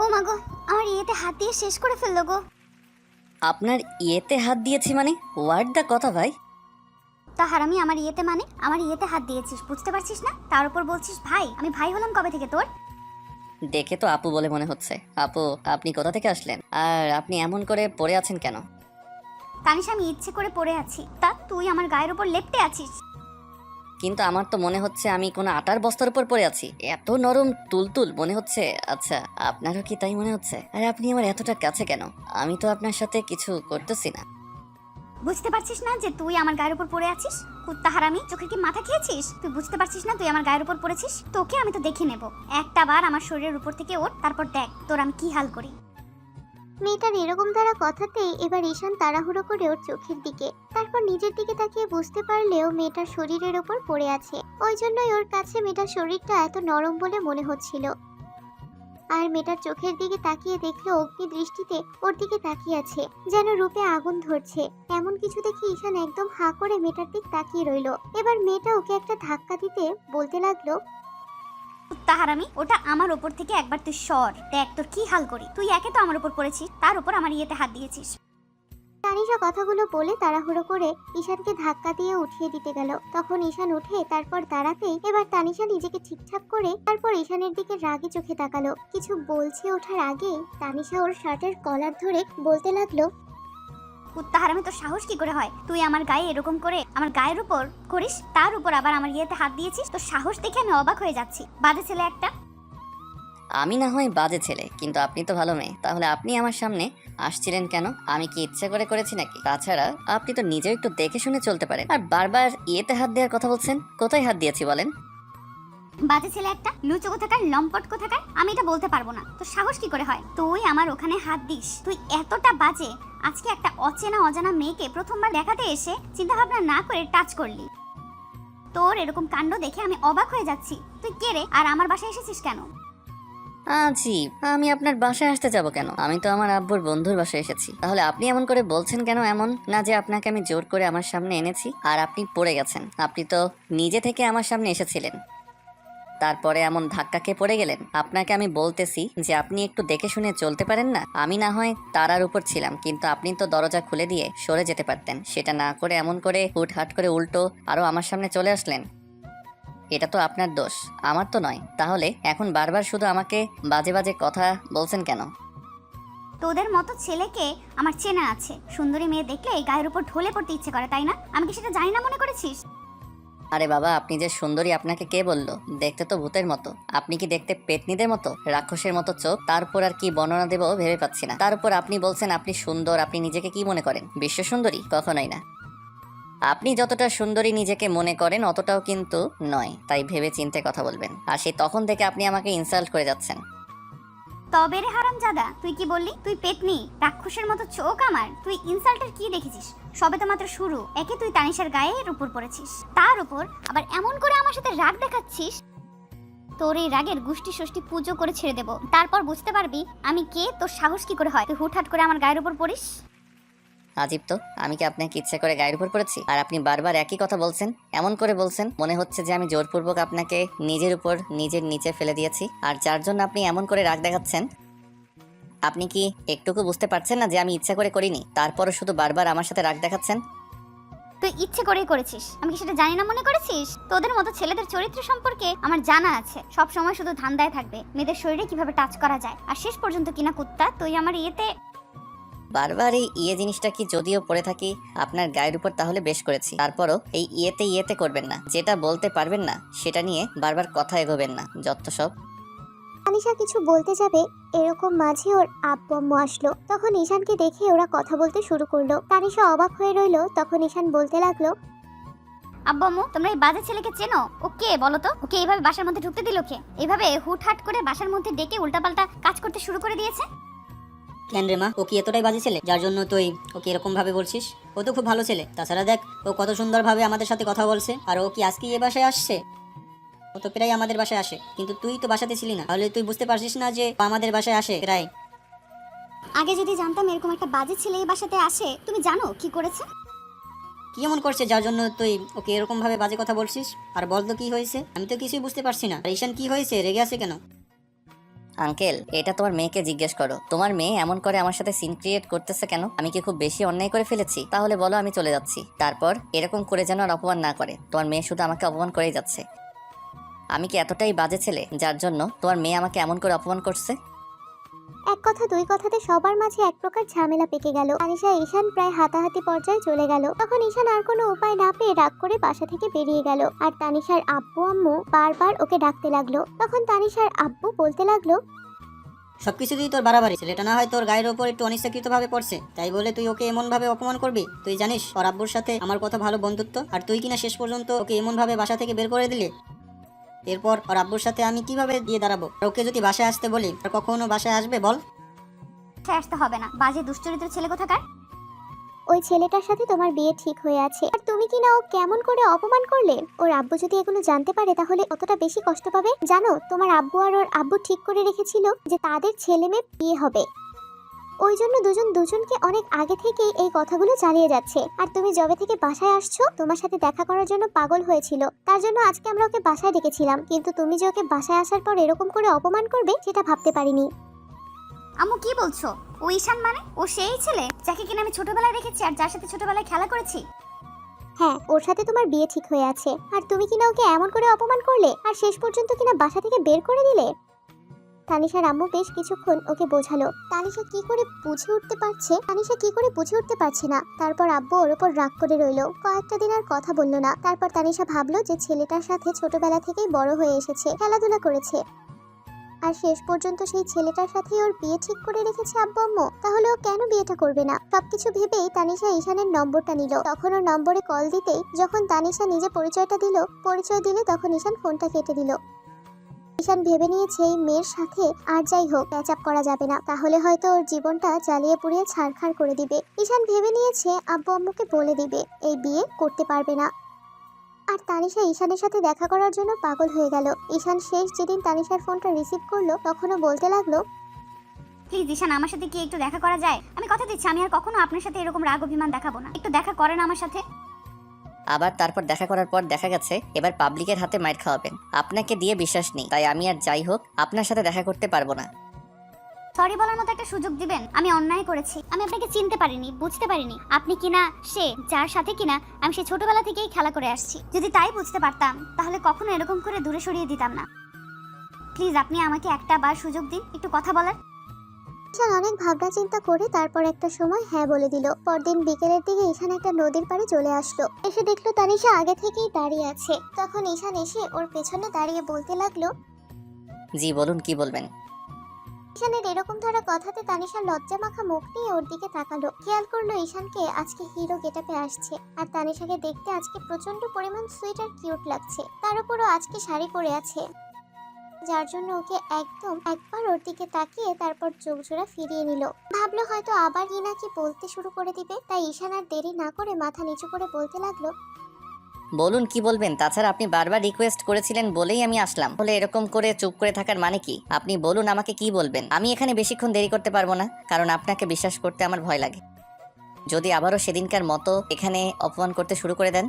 ও মা গো, আমার ইয়েতে হাত দিয়ে শেষ করে ফেললো গো। আপনার ইয়েতে হাত দিয়েছি মানে? হোয়াট দ্য কথা ভাই? তা হারামি, আমার ইয়েতে মানে আমার ইয়েতে হাত দিয়েছিস, বুঝতে পারছিস না? তার উপর বলছিস ভাই। আমি ভাই হলাম কবে থেকে তোর? দেখে তো আপু বলে মনে হচ্ছে। আপু, আপনি কোথা থেকে আসলেন? আর আপনি এমন করে পড়ে আছেন কেন? তানিশ, আমি ইচ্ছে করে পড়ে আছি, তা তুই আমার গায়ের উপর লেপ্টে আছিস। কিন্তু আমার তো মনে হচ্ছে আমি কোনো আটার বস্তার উপর পড়ে আছি। এত নরম তুলতুল মনে হচ্ছে। আচ্ছা, আপনারও কি তাই মনে হচ্ছে? আর আপনি আমার এতটা কাছে কেন? আমি তো আপনার সাথে কিছু করতেছি না। বুঝতে পারছিস না যে তুই আমার গায়ের উপর পড়ে আছিস? কুত্তা হারামি, চোখে কি মাথা খেয়েছিস? তুই বুঝতে পারছিস না তুই আমার গায়ের উপর পড়েছিস? তোকে আমি তো দেখে নেব। একটা বার আমার শরীরের উপর থেকে ওঠ, তারপর দেখ তোর আমি কি হাল করি। মেয়েটার এরকম দ্বারা কথাতেই এবার ঈশান তাড়াহুড়ো করে ওর চোখের দিকে, তারপর নিজের দিকে তাকিয়ে বুঝতে পারলেও মেয়েটার শরীরের ওপর পড়ে আছে। ওই জন্যই ওর কাছে মেয়েটার শরীরটা এত নরম বলে মনে হচ্ছিল। আর মেয়েটার চোখের দিকে তাকিয়ে দেখলো অগ্নি দৃষ্টিতে ওর দিকে তাকিয়ে আছে, যেন রূপে আগুন ধরছে। এমন কিছু দেখে ঈশান একদম হাঁ করে মেয়েটার দিক তাকিয়ে রইল। এবার মেয়েটা ওকে একটা ধাক্কা দিতে বলতে লাগলো, কুত্তা হারামি, ওটা আমার উপর থেকে একবার তুই সর, দেখ তোর কি হাল করি। তুই একে তো আমার উপর পড়েছিস, তার উপর আমার ইয়েতে হাত দিয়েছিস। তানিশা কথাগুলো বলে তাড়াহুড়ো করে ঈশানকে ধাক্কা দিয়ে উঠিয়ে দিতে গেল। তখন ঈশান উঠে তারপর দাঁড়াতেই এবার তানিশা নিজেকে ঠিকঠাক করে তারপর ঈশানের দিকে রাগে চোখে তাকালো। কিছু বলছে ওঠার আগে তানিশা ওর শার্টের কলার ধরে বলতে লাগলো, কুত্তা হারামি, তোর সাহস কি করে হয়? তুই আমার গায়ে এরকম করে আমার গায়ের উপর করিস, তার উপর আবার আমার ইয়েতে হাত দিয়েছিস। তোর সাহস দেখে আমি অবাক হয়ে যাচ্ছি, বাজে ছেলে একটা। আমি না হয় বাজে ছেলে, কিন্তু আপনি তো ভালো মেয়ে। তাহলে আপনি আমার সামনে আসছিলেন কেন? আমি কি ইচ্ছে করে করেছি নাকি? তাছাড়া আপনি তো নিজেও একটু দেখে শুনে চলতে পারেন। আর বারবার ইয়েতে হাত দেওয়ার কথা বলছেন। কোথায় হাত দিয়েছি বলেন? বাজে ছেলে একটা, লুচো কোথাকার, লম্পট কোথাকার। আমি এটা বলতে পারবো না। তোর সাহস কি করে হয় তুই আমার ওখানে হাত দিস? তুই এতটা বাজে, আজকে একটা অচেনা অজানা মেয়েকে প্রথমবার দেখাতে এসে চিন্তা ভাবনা না করে টাচ করলি। তোর এরকম কাণ্ড দেখে আমি অবাক হয়ে যাচ্ছি। তুই কে রে, আর আমার বাসায় এসেছিস কেন? জি, আমি আপনার বাসায় আসতে যাব কেন? আমি তো আমার আব্বুর বন্ধুর বাসায় এসেছি। তাহলে আপনি এমন করে বলছেন কেন? এমন না যে আপনাকে আমি জোর করে আমার সামনে এনেছি আর আপনি পড়ে গেছেন। আপনি তো নিজে থেকে আমার সামনে এসেছিলেন, তারপরে এমন ধাক্কা খেয়ে পড়ে গেলেন। আপনাকে আমি বলতেছি যে আপনি একটু দেখে শুনে চলতে পারেন না? আমি না হয় তারার উপর ছিলাম, কিন্তু আপনি তো দরজা খুলে দিয়ে সরে যেতে পারতেন। সেটা না করে এমন করে হুটহাট করে উল্টো আরো আমার সামনে চলে আসলেন। এটা তো আপনার দোষ, আমার তো নয়। তাহলে এখন বারবার শুধু আমাকে বাজে বাজে কথা বলছেন কেন? তোদের মতো ছেলেকে আমার চেনা আছে। সুন্দরী মেয়ে দেখলে এই গায়ের উপর ঢলে পড়তে ইচ্ছে করে, তাই না? আমি কি সেটা জানি না মনে করেছিস? আরে বাবা, আপনি যে সুন্দরী আপনাকে কে বললো? দেখতে তো ভূতের মতো। আপনি কি দেখতে পেতনিদের মতো, রাক্ষসের মতো চোখ? তারপর আর কি বর্ণনা দেবো ভেবে পাচ্ছি না। তার উপর আপনি বলছেন আপনি সুন্দর। আপনি নিজেকে কি মনে করেন? বিশ্ব সুন্দরী? কখনোই না। আপনি যতটা সুন্দরী নিজেকে মনে করেন অতটাও কিন্তু নয়। তাই ভেবে চিন্তে কথা বলবেন। আর সেই তখন থেকে আপনি আমাকে ইনসাল্ট করে যাচ্ছেন। তবে রে হারামজাদা, তুই কি বললি? তুই পেতনি, রাক্ষসের মতো চোখ আমার। তুই ইনসাল্টের কি দেখেছিস? সবে তো মাত্র শুরু। একে তুই তানিশার গায়ের উপর পড়েছিস, তার উপর আবার এমন করে আমার সাথে রাগ দেখাচ্ছিস। তোর এই রাগের গুষ্টি ষষ্ঠী পুজো করে ছেড়ে দেবো, তারপর বুঝতে পারবি আমি কে। তোর সাহস কি করে হয় তুই হুটহাট করে আমার গায়ের উপর পড়িস? আজীব তো, আমি কি আপনাকে ইচ্ছে করে গায়ের উপর পড়েছি? আর আপনি বারবার একই কথা বলছেন। এমন করে বলছেন মনে হচ্ছে যে আমি জোরপূর্বক আপনাকে নিজের উপর নিজের নিচে ফেলে দিয়েছি। আর যার জন্য আপনি এমন করে রাগ দেখাচ্ছেন। আপনি কি একটুকু বুঝতে পারছেন না যে আমি ইচ্ছা করে করিনি? তারপরও শুধু বারবার আমার সাথে রাগ দেখাচ্ছেন। তুই ইচ্ছে করেই করেছিস, আমি কি সেটা জানি না মনে করেছিস? তোদের মতো ছেলেদের চরিত্র সম্পর্কে আমার জানা আছে। সব সময় শুধু ধান্দায় থাকবে মেয়েদের শরীরে কিভাবে টাচ করা যায়। আর শেষ পর্যন্ত কিনা কুত্তা তুই আমার ইয়েতে। বারবার এই ইয়ে জিনিসটা কি যদিও পড়ে থাকি আপনার গায়ের উপর, তাহলে বেশ করেছি। তারপরও এই ইয়েতে ইয়েতে করবেন না। যেটা বলতে পারবেন না সেটা নিয়ে বারবার কথা এগোবেন না। যত সব। তানিশা কিছু বলতে যাবে এরকম মাঝে ওর আব্বু আম্মু আসলো। তখন ঈশানকে দেখে ওরা কথা বলতে শুরু করলো। তানিশা অবাক হয়ে রইলো। তখন ঈশান বলতে লাগলো, আব্বু আম্মু, তোমরা এই বাজে ছেলেকে চেনো? ও কে বলো তো? ওকে এইভাবে বাসার মধ্যে ঢুকতে দিল কে? এইভাবে হুটহাট করে বাসার মধ্যে ডেকে উল্টাপাল্টা কাজ করতে শুরু করে দিয়েছে। কেন রে মা, ও কি এতটাই বাজে ছেলে যার জন্য তুই ওকে এরকম ভাবে বলছিস? ও তো খুব ভালো ছেলে। তাছাড়া দেখ, ও কত সুন্দরভাবে আমাদের সাথে কথা বলছে। আর ও কি আজকে এ বাসায় আসছে? ও তো প্রায় আমাদের বাসায় আসে, কিন্তু তুই তো বাসাতে ছিলি না। তাহলে তুই বুঝতে পারছিস না যে ও আমাদের বাসায় আসে প্রায়? আগে যদি জানতাম এরকম একটা বাজে ছেলে এই বাসাতে আসে। তুমি জানো কি করেছে? কি এমন করছে যার জন্য তুই ওকে এরকম ভাবে বাজে কথা বলছিস? আর বল তো কি হয়েছে? আমি তো কিছুই বুঝতে পারছি না। আর ঈশান কি হয়েছে, রেগে আছে কেন? আঙ্কেল, এটা তোমার মেয়েকে জিজ্ঞেস করো। তোমার মেয়ে এমন করে আমার সাথে সিন ক্রিয়েট করতেছে কেন? আমি কি খুব বেশি অন্যায় করে ফেলেছি? তাহলে বলো, আমি চলে যাচ্ছি। তারপর এরকম করে যেন আর অপমান না করে। তোমার মেয়ে শুধু আমাকে অপমান করেই যাচ্ছে। আমি কি এতটাই বাজে ছেলে যার জন্য তোমার মেয়ে আমাকে এমন করে অপমান করছে? এক কথা দুই কথাতে সবার মাঝে এক প্রকার ঝামেলা পেকে গেল। তানিশা ঈশান প্রায় হাতাহাতি পর্যায়ে চলে গেল। তখন ঈশান আর কোনো উপায় না পেয়ে রাগ করে বাসা থেকে বেরিয়ে গেল। আর তানিশার আব্বু আম্মু বারবার ওকে ডাকতে লাগলো। তখন তানিশার আব্বু বলতে লাগলো, সবকিছুতেই তোর বাড়াবাড়ি। ছেলেটা না হয় তোর গায়ের ওপর একটু অনিচ্ছাকৃত ভাবে পড়ছে, তাই বলে তুই ওকে এমন ভাবে অপমান করবি? তুই জানিস ওর আব্বুর সাথে আমার কত ভালো বন্ধুত্ব, আর তুই কিনা শেষ পর্যন্ত ওকে এমন ভাবে বাসা থেকে বের করে দিলি। এরপর ওর আব্বুর সাথে আমি কিভাবে দিয়ে দাঁড়াবো? আর ওকে যদি বাসায় আসতে বলি, আর কখনো বাসায় আসবে বল? সে আসতে হবে না, বাজে দুশ্চরিত্র ছেলে কোথাকার। ওই ছেলেটার সাথে তোমার বিয়ে ঠিক হয়ে আছে, আর তুমি কিনা ও কেমন করে অপমান করলে। ওর আব্বু যদি এগুলো জানতে পারে তাহলে কতটা বেশি কষ্ট পাবে জানো? তোমার আব্বু আর ওর আব্বু ঠিক করে রেখেছিল যে তাদের ছেলে মেয়ে বিয়ে হবে। ওই জন্য দুজনকে অনেক আগে থেকেই এই কথাগুলো চালিয়ে যাচ্ছে। আর তুমি যবে থেকে বাসায় আসছো, তোমার সাথে দেখা করার জন্য পাগল হয়েছিল। তার জন্য আজকে আমরা ওকে বাসায় ডেকেছিলাম, কিন্তু তুমি যে ওকে বাসায় আসার পর এরকম করে অপমান করবে সেটা ভাবতে পারিনি। আম্মু কি বলছো? ও ঈশান মানে ও সেই ছেলে যাকে কিনা আমি ছোটবেলায় দেখেছি আর যার সাথে ছোটবেলায় খেলা করেছি? হ্যাঁ, ওর সাথে তোমার বিয়ে ঠিক হয়ে আছে, আর তুমি কিনা ওকে এমন করে অপমান করলে, আর শেষ পর্যন্ত কিনা বাসা থেকে বের করে দিলে। তানিশার আম্মু বেশ কিছুক্ষণ ওকে বোঝালো। তানিশা কি করে বুঝে উঠতে পারছে না। তারপর আব্বু ওর ওপর রাগ করে রইলো। কয়েকটা দিন আর কথা বললো না। তারপর তানিশা ভাবলো যে ছেলেটার সাথে ছোটবেলা থেকেই বড় হয়ে এসেছে, খেলাধুলা করেছে, আর শেষ পর্যন্ত সেই ছেলেটার সাথেই ওর বিয়ে ঠিক করে রেখেছে আব্বু আম্মু। তাহলে ও কেন বিয়েটা করবে না? সবকিছু ভেবেই তানিশা ঈশানের নম্বরটা নিল। তখন ওর নম্বরে কল দিতেই যখন তানিশা নিজে পরিচয় দিলে তখন ঈশান ফোনটা কেটে দিল। ঈশান ভেবে নিয়েছে এই মেয়ের সাথে আর যাই হোক প্যাচ আপ করা যাবে না, তাহলে হয়তো ওর জীবনটা জ্বালিয়ে পুড়িয়ে ছারখার করে দিবে। ঈশান ভেবে নিয়েছে আব্বু আম্মুকে বলে দিবে এই বিয়ে করতে পারবে না। আর তানিশা ঈশানের সাথে দেখা করার জন্য পাগল হয়ে গেল। ঈশান শেষ যেদিন তানিশার ফোনটা রিসিভ করলো তখনও বলতে লাগলো, প্লিজ ঈশান, আমার সাথে কি একটু দেখা করা যায়? আমি কথা দিচ্ছি আমি আর কখনো আপনার সাথে এরকম রাগ অভিমান দেখাবো না। একটু দেখা করেন আমার সাথে। আবার তারপর দেখা করার পর দেখা গেছে এবার পাবলিকের হাতে মাইর খাওয়াবেন। আপনাকে দিয়ে বিশ্বাস নেই, তাই আমি আর যাই হোক আপনার সাথে দেখা করতে পারবো না। সরি বলার মতো একটা সুযোগ দিবেন। আমি অন্যায় করেছি, আমি আপনাকে চিনতে পারিনি, বুঝতে পারিনি আপনি কিনা সে যার সাথে কিনা আমি সেই ছোটবেলা থেকেই খেলা করে আসছি। যদি তাই বুঝতে পারতাম তাহলে কখনো এরকম করে দূরে সরিয়ে দিতাম না। প্লিজ আপনি আমাকে একটা বার সুযোগ দিন একটু কথা বলার। ঈশান অনেক ভাবনা চিন্তা করে তারপর একটা সময় হ্যাঁ বলে দিল। পরদিন বিকেলের দিকে ঈশান একটা নদীর পাড়ে চলে আসলো। এসে দেখলো তানিশা আগে থেকেই দাঁড়িয়ে আছে। তখন ঈশান এসে ওর পেছনে দাঁড়িয়ে বলতে লাগলো, জি বলুন, কি বলবেন? ঈশানের এরকম ধরা কথাতে তানিশার লজ্জা মাখা মুখ নিয়ে ওর দিকে তাকালো। খেয়াল করলো ঈশানকে আজকে হিরো গেটআপে আসছে, আর তানিশাকে দেখতে আজকে প্রচন্ড পরিমাণ সুইট আর কিউট লাগছে। তার উপরও আজকে শাড়ি পরে আছে, যার জন্য ওকে একবার ওর দিকে তাকিয়ে তারপর চোখ জোড়া ফিরিয়ে নিল। ভাবলো হয়তো আবার কি নাকি বলতে শুরু করে দিবে, তাই ঈশান আর দেরি না করে মাথা নিচু করে বলতে লাগলো, বলুন কি বলবেন। তাছাড়া আপনি বারবার রিকোয়েস্ট করেছিলেন বলেই আমি আসলাম। বলে এরকম করে চুপ করে থাকার মানে কি? আপনি বলুন আমাকে কি বলবেন। আমি এখানে বেশিক্ষণ দেরি করতে পারবো না, কারণ আপনাকে বিশ্বাস করতে আমার ভয় লাগে। যদি আবারও সেদিনকার মতো এখানে অপমান করতে শুরু করে দেন।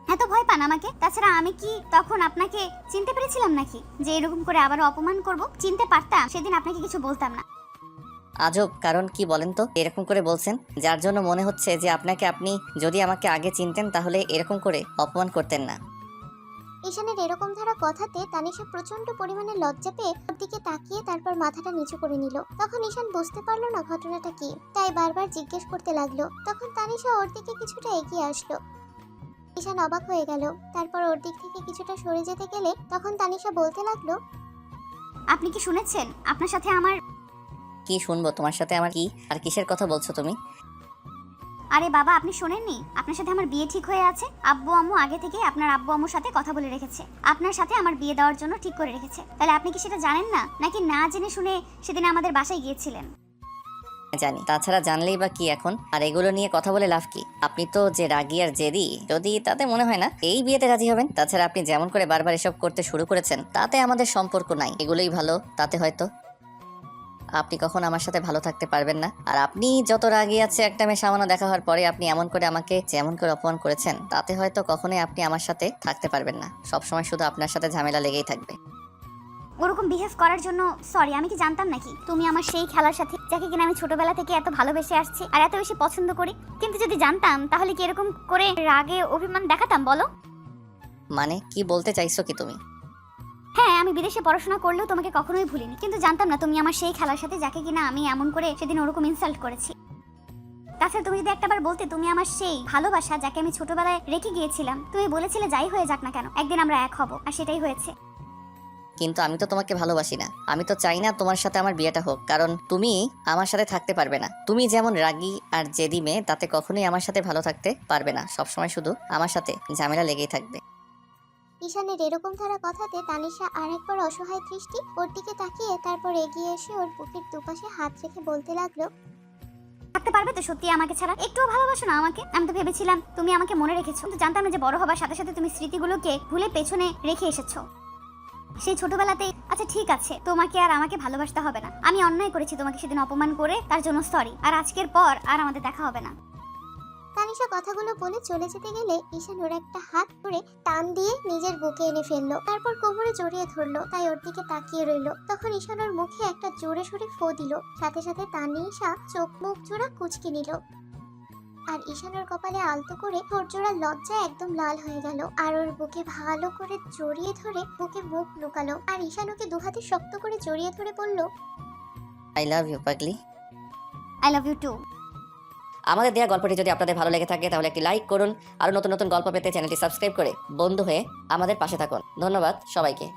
এত ভয় পান আমাকে? তাছাড়া আমি কি তখন আপনাকে চিনতে পেরেছিলাম নাকি যে এরকম করে আবারও অপমান করব? চিনতে পারতাম সেদিন আপনাকে কিছু বলতাম না। আজব, কারণ কি বলেন তো? এরকম করে বলছেন যার জন্য মনে হচ্ছে যে আপনি যদি আমাকে আগে চিনতেন তাহলে এরকম করে অপমান করতেন না। ঈশানের এরকম ধরা কথাতে তানিশা প্রচন্ড পরিমাণে লজ্জা পেয়ে ওর দিকে তাকিয়ে তারপর মাথাটা নিচু করে নিল। তখন ঈশান বুঝতে পারলো না ঘটনাটা কি, তাই বারবার জিজ্ঞেস করতে লাগলো। তখন তানিশা ওর দিকে কিছুটা এগিয়ে আসলো। ঈশান অবাক হয়ে গেল। তারপর ওর দিক থেকে কিছুটা সরে যেতে গেলে তখন তানিশা বলতে লাগলো, আপনি কি শুনেছেন আপনার সাথে আমার? কি শুনবো? তোমার সাথে আমার কি আর কিসের কথা বলছো তুমি? আরে বাবা, আপনি শোনেননি? আপনার সাথে আমার বিয়ে ঠিক হয়ে আছে। আব্বু আম্মু আগে থেকেই আপনার আব্বু আম্মুর সাথে কথা বলে রেখেছে, আপনার সাথে আমার বিয়ে দেওয়ার জন্য ঠিক করে রেখেছে। তাহলে আপনি কি সেটা জানেন না, নাকি না জেনে শুনে সেদিন আমাদের বাসায় গিয়েছিলেন? জানি, তাছাড়া জানলেই বা কি এখন? আর এগুলো নিয়ে কথা বলে লাভ কি? আপনি তো যে রাগী আর জেদি, যদি তাতে মনে হয় না এই বিয়েতে রাজি হবেন। তাছাড়া আপনি যেমন করে বারবার এসব করতে শুরু করেছেন তাতে আমাদের সম্পর্ক নাই। এগুলোই ভালো, তাতে হয়তো আপনি কখন আমার সাথে ভালো থাকতে পারবেন না। আর আপনি যত রাগী আছে একটা মেয়ে সামান্য দেখা হওয়ার পরে আপনি এমন করে আমাকে যেমন করে অপমান করেছেন, তাতে হয়তো কখনোই আপনি আমার সাথে থাকতে পারবেন না। সবসময় শুধু আপনার সাথে ঝামেলা লেগেই থাকবে। ওরকম বিহেভ করার জন্য সরি। আমি কি জানতাম নাকি তুমি আমার সেই খেলার সাথে, যাকে কিনা আমি ছোটবেলা থেকে এত ভালোবেসে আসছি আর এত বেশি পছন্দ করি? কিন্তু যদি জানতাম তাহলে কি এরকম করে রাগে অভিমান দেখাতাম বলো? মানে কি বলতে চাইছো কি তুমি? হ্যাঁ, আমি বিদেশে পড়াশোনা করলেও তোমাকে কখনোই ভুলিনি, কিন্তু জানতাম না তুমি আমার সেই খেলার সাথে, যাকে কিনা আমি এমন করে সেদিন ওরকম ইনসাল্ট করেছি। তাছাড়া তুমি যদি একটাবার বলতে তুমি আমার সেই ভালোবাসা, যাকে আমি ছোটবেলায় রেখে গিয়েছিলাম, তুমি বলেছিলে যাই হয়ে যাক না কেন একদিন আমরা এক হব, আর সেটাই হয়েছে। কিন্তু আমি তো তোমাকে ভালোবাসি না। আমি তো চাই না তোমার সাথে আমার বিয়েটা হোক, কারণ তুমি আমার সাথে থাকতে পারবে না। তুমি যেমন রাগী আর জেদি মেয়ে, তাতে কখনোই আমার সাথে ভালো থাকতে পারবে না। সবসময় শুধু আমার সাথে ঝামেলা লেগেই থাকবে। ঈশানের এরকম ধারা কথাতে তানিশা আর একবার অসহায় দৃষ্টি ওর দিকে তাকিয়ে তারপর এগিয়ে এসে ওর বুকের দুপাশে হাত রেখে বলতে লাগলো, থাকতে পারবে তো সত্যি আমাকে ছাড়া? একটুও ভালোবাসো না আমাকে? আমি তো ভেবেছিলাম তুমি আমাকে মনে রেখেছো, কিন্তু জানতাম না যে বড় হবার সাথে সাথে তুমি স্মৃতিগুলোকে ভুলে পেছনে রেখে এসেছো সেই ছোটবেলাতে। আচ্ছা ঠিক আছে, তোমাকে আর আমাকে ভালোবাসতে হবে না। আমি অন্যায় করেছি তোমাকে সেদিন অপমান করে, তার জন্য সরি। আর আজকের পর আর আমাদের দেখা হবে না। তানিশা কথাগুলো বলে চলে যেতে গেলে ঈশান ওর একটা হাত ধরে টান দিয়ে নিজের বুকে এনে ফেললো, তারপর কোমরে জড়িয়ে ধরলো। তাই ওর দিকে তাকিয়ে রইলো। তখন ঈশান ওর মুখে একটা জোরে সোরে ফো দিল। সাথে সাথে তানিশা চোখ মুখ জোড়া কুচকে নিল, আর ঈশান ওর কপালে আলতো করে ঠোঁট জোড়া লজ্জায় একদম লাল হয়ে গেল, আর ওর বুকে ভালো করে জড়িয়ে ধরে বুকে মুখ লুকালো। আর ঈশান ওকে দুহাতে শক্ত করে জড়িয়ে ধরে বলল, আই লাভ ইউ পাগলি। I love you too. আমাদের দেওয়া গল্পটি যদি আপনাদের ভালো লেগে থাকে তাহলে একটি লাইক করুন। আরও নতুন নতুন গল্প পেতে চ্যানেলটি সাবস্ক্রাইব করে বন্ধু হয়ে আমাদের পাশে থাকুন। ধন্যবাদ সবাইকে।